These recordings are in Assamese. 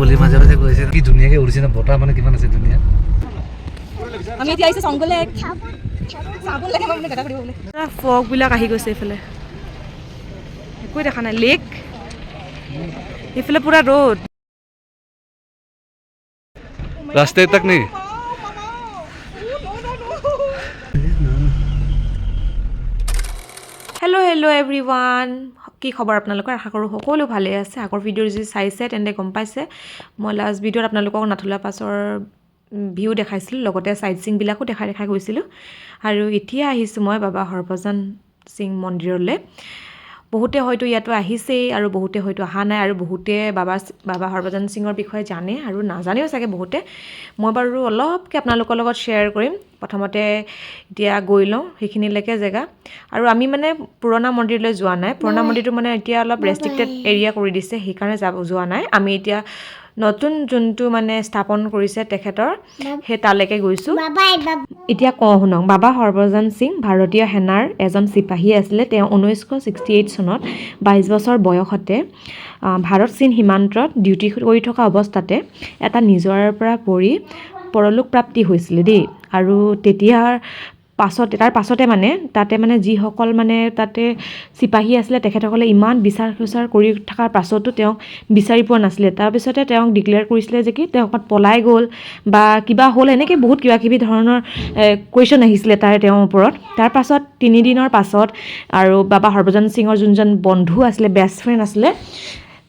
গলি মাজে মাজে গৈছে কি ধুনীয়াকৈ উৰিছে না বতাহ মানে কিমান আছে ধুনীয়া আমি এতিয়া আহিছোঁ চংগলে চাবোন লাগিব মানে গেটা কৰিব বোলে ফগবিলাক আহি গৈছে এইফালে একোৱে দেখা নাই লেক এইফালে পুৰা ৰ'দ रास्ते तक नहीं হেল্ল' এভৰিৱান কি খবৰ আপোনালোকৰ আশা কৰোঁ সকলো ভালে আছে আগৰ ভিডিঅ' যদি চাইছে তেন্তে গম পাইছে মই লাষ্ট ভিডিঅ'ত আপোনালোকক নাথুলা পাছৰ ভিউ দেখাইছিলোঁ লগতে চাইট চিনবিলাকো দেখাই গৈছিলোঁ আৰু এতিয়া আহিছোঁ মই বাবা হৰভজন সিং মন্দিৰলৈ বহুতে হয়তো ইয়াতো আহিছেই আৰু বহুতে হয়তো অহা নাই আৰু বহুতে বাবা হৰভজন সিঙৰ বিষয়ে জানে আৰু নাজানেও চাগে বহুতে মই বাৰু অলপকৈ আপোনালোকৰ লগত শ্বেয়াৰ কৰিম প্ৰথমতে এতিয়া গৈ লওঁ সেইখিনিলৈকে জেগা আৰু আমি মানে পুৰণা মন্দিৰলৈ যোৱা নাই পুৰণা মন্দিৰটো মানে এতিয়া অলপ ৰেষ্ট্ৰিক্টেড এৰিয়া কৰি দিছে সেইকাৰণে যোৱা নাই আমি এতিয়া নতুন যোনটো মানে স্থাপন কৰিছে তেখেতৰ সেই তালৈকে গৈছোঁ এতিয়া কওঁ শুনক বাবা হৰভজন সিং ভাৰতীয় সেনাৰ এজন চিপাহী আছিলে তেওঁ 1968 চনত 22 বছৰ বয়সতে ভাৰত চীন সীমান্তত ডিউটি কৰি থকা অৱস্থাতে এটা নিজৰাৰ পৰা পৰি পৰলোক প্ৰাপ্তি হৈছিলে দেই আৰু তাৰ পাছতে মানে তাতে মানে যিসকল মানে তাতে চিপাহী আছিলে তেখেতসকলে ইমান বিচাৰ খোচাৰ কৰি থকাৰ পাছতো তেওঁক বিচাৰি পোৱা নাছিলে তাৰপিছতে তেওঁক ডিক্লেয়াৰ কৰিছিলে যে কি তেওঁ অকণ পলাই গ'ল বা কিবা হ'ল এনেকৈ বহুত কিবাকিবি ধৰণৰ কুৱেশ্যন আহিছিলে তেওঁৰ ওপৰত তাৰ পাছত 3 দিনৰ পাছত আৰু বাবা হৰভজন সিঙৰ যোনজন বন্ধু আছিলে বেষ্ট ফ্ৰেণ্ড আছিলে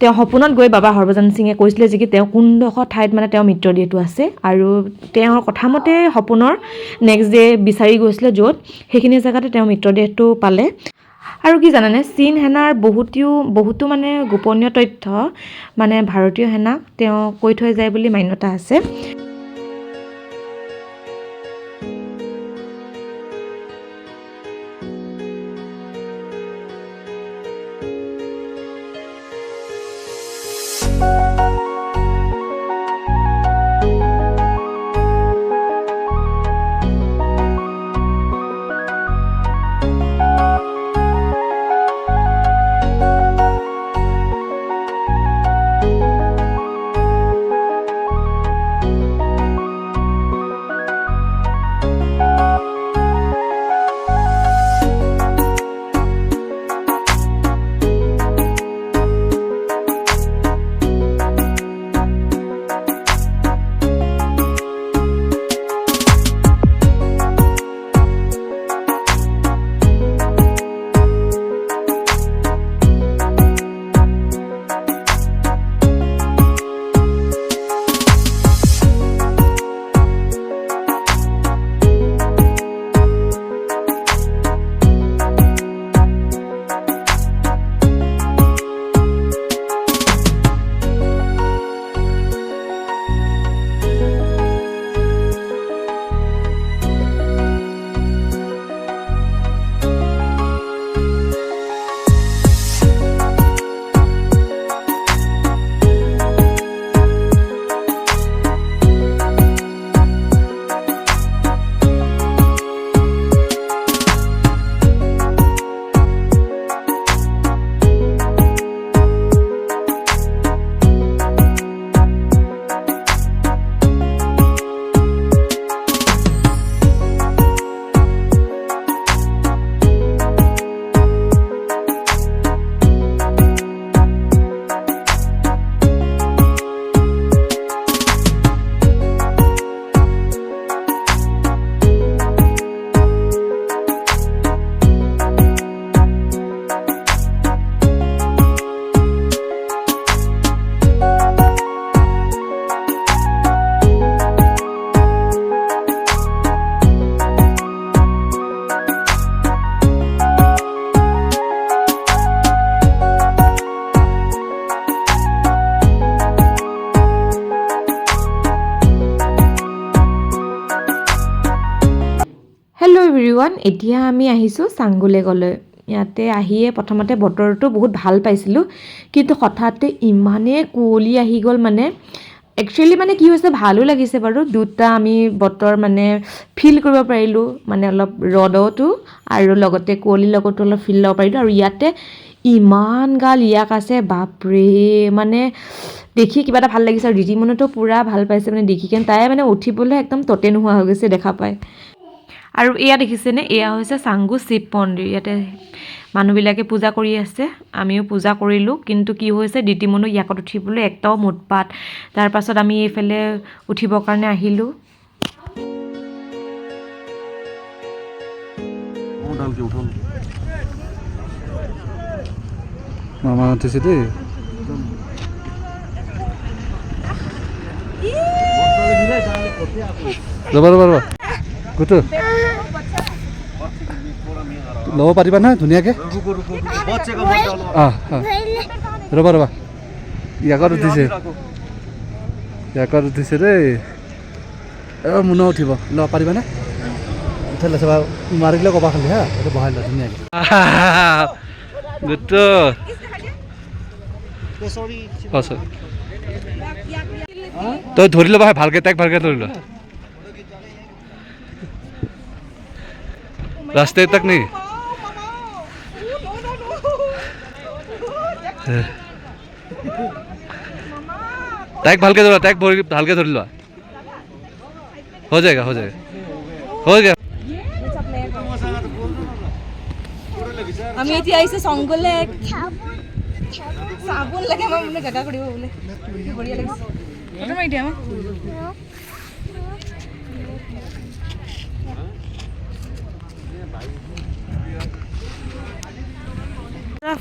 তেওঁ সপোনত গৈ বাবা হৰভজন সিঙে কৈছিলে যে কি তেওঁ কোনডোখৰ ঠাইত মানে তেওঁৰ মৃতদেহটো আছে আৰু তেওঁৰ কথামতে সপোনৰ নেক্সট ডে বিচাৰি গৈছিলে য'ত সেইখিনি জেগাতে তেওঁ মৃতদেহটো পালে আৰু কি জানানে চীন সেনাৰ বহুতো মানে গোপনীয় তথ্য মানে ভাৰতীয় সেনাক তেওঁ কৈ থৈ যায় বুলি মান্যতা আছে এভৰিৱান এতিয়া আমি আহিছোঁ চাংগোলেগলৈ ইয়াতে আহিয়ে প্ৰথমতে বতৰটো বহুত ভাল পাইছিলোঁ কিন্তু হঠাতে ইমানে কুঁৱলী আহি গ'ল মানে একচুৱেলি মানে কি হৈছে ভালো লাগিছে বাৰু দুটা আমি বতৰ মানে ফিল কৰিব পাৰিলোঁ মানে অলপ ৰ'দতো আৰু লগতে কুঁৱলীৰ লগতো অলপ ফিল ল'ব পাৰিলোঁ আৰু ইয়াতে ইমান গাল ইয়াক আছে বাপৰে মানে দেখি কিবা এটা ভাল লাগিছে আৰু ৰীতিমণিতো পূৰা ভাল পাইছে মানে দেখি কেনে তাই মানে উঠিবলৈ একদম ততে নোহোৱা হৈ গৈছে দেখা পায়। আৰু এয়া দেখিছেনে, এয়া হৈছে চাংগু শিৱ মন্দিৰ। ইয়াতে মানুহবিলাকে পূজা কৰি আছে, আমিও পূজা কৰিলোঁ। কিন্তু কি হৈছে ৰীতিমণি ইয়াকত উঠিবলৈ একদম উৎপাত। তাৰপাছত আমি এইফালে উঠিবৰ কাৰণে আহিলোঁ। মামা উঠিছে দেই। ৰ'বা ৰ'বা ৰ'বা গোটু ল'ব পাৰিবা নহয় ধুনীয়াকৈ। ৰ'বা ৰ'বা ইয়াকত উঠিছে দেই। মুনো উঠিব ল'ব পাৰিবানে? উঠাই লৈছে বাৰু মাৰি দিলে ক'বা খালি হা, এইটো বহাই লোৱা ধুনীয়াকৈ। গোটু তই ধৰি ল'বা ভালকৈ, তাইক ভালকৈ ধৰি লোৱা। रास्ते तक नहीं। टैग भालके धरा, टैग भालके धर लो। हो जाएगा हो जाएगा हो गया। আমি এতিয়া আইছে সংগলে সাবুন লাগে মই মানে জাগা কৰিব বলে বঢ়িয়া লাগিছে ফটো মাৰি দিয়া মই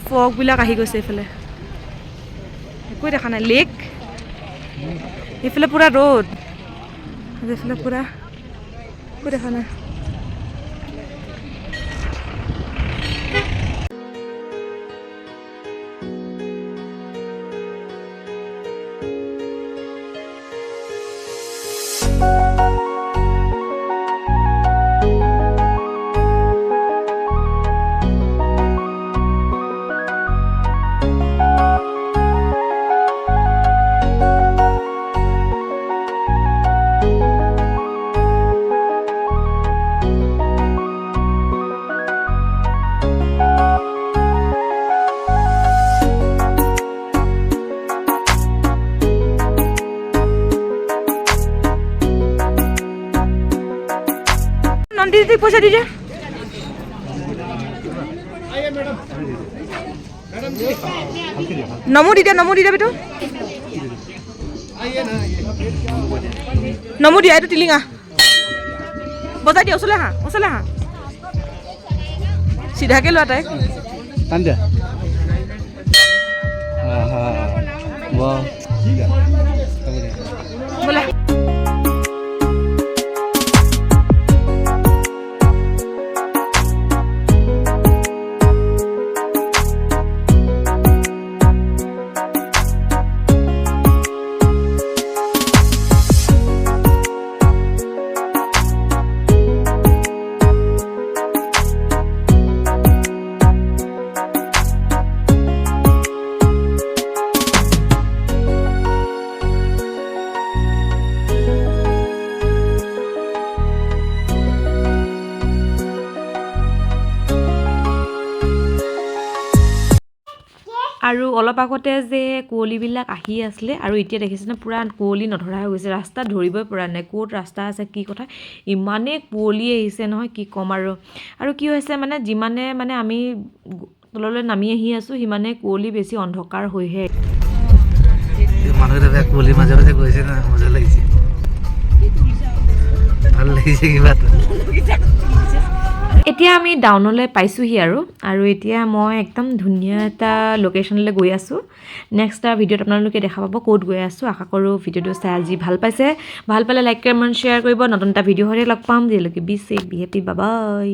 ফগবিলাক আহি গৈছে এইফালে একো দেখা নাই লেক এইফালে পুৰা ৰ'দ এইফালে পুৰা একো দেখা নাই दीदी पूछा दीजिए नमो दीदा बेटो नमो दिया तो टिलिंगा बजा दिया उसले हाँ सीधा के लो आता है तंजा वाह बोला আৰু অলপ আগতে যে কুঁৱলীবিলাক আহি আছিলে আৰু এতিয়া দেখিছেনে পুৰা কুঁৱলী নধৰা হৈ গৈছে ৰাস্তা ধৰিবই পৰা নাই ক'ত ৰাস্তা আছে কি কথা ইমানে কুঁৱলী আহিছে নহয় কি ক'ম আৰু কি হৈছে মানে যিমানে মানে আমি তললৈ নামি আহি আছো সিমানে কুঁৱলী বেছি অন্ধকাৰ হৈহে মানুহবিলাক কুঁৱলী মাজে মাজে গৈছে না মজা লাগিছে ভাল লাগিছে কিবা এতিয়া আমি ডাউনলৈ পাইছোঁহি আৰু এতিয়া মই একদম ধুনীয়া এটা লোকেশ্যনলৈ গৈ আছোঁ নেক্সট এটা ভিডিঅ'ত আপোনালোকে দেখা পাব ক'ত গৈ আছোঁ আশা কৰোঁ ভিডিঅ'টো চাই আজি ভাল পাইছে ভাল পালে লাইক কমেণ্ট শ্বেয়াৰ কৰিব নতুন এটা ভিডিঅ' হ'লে লগ পাম যেতিয়ালৈকে be safe be happy bye by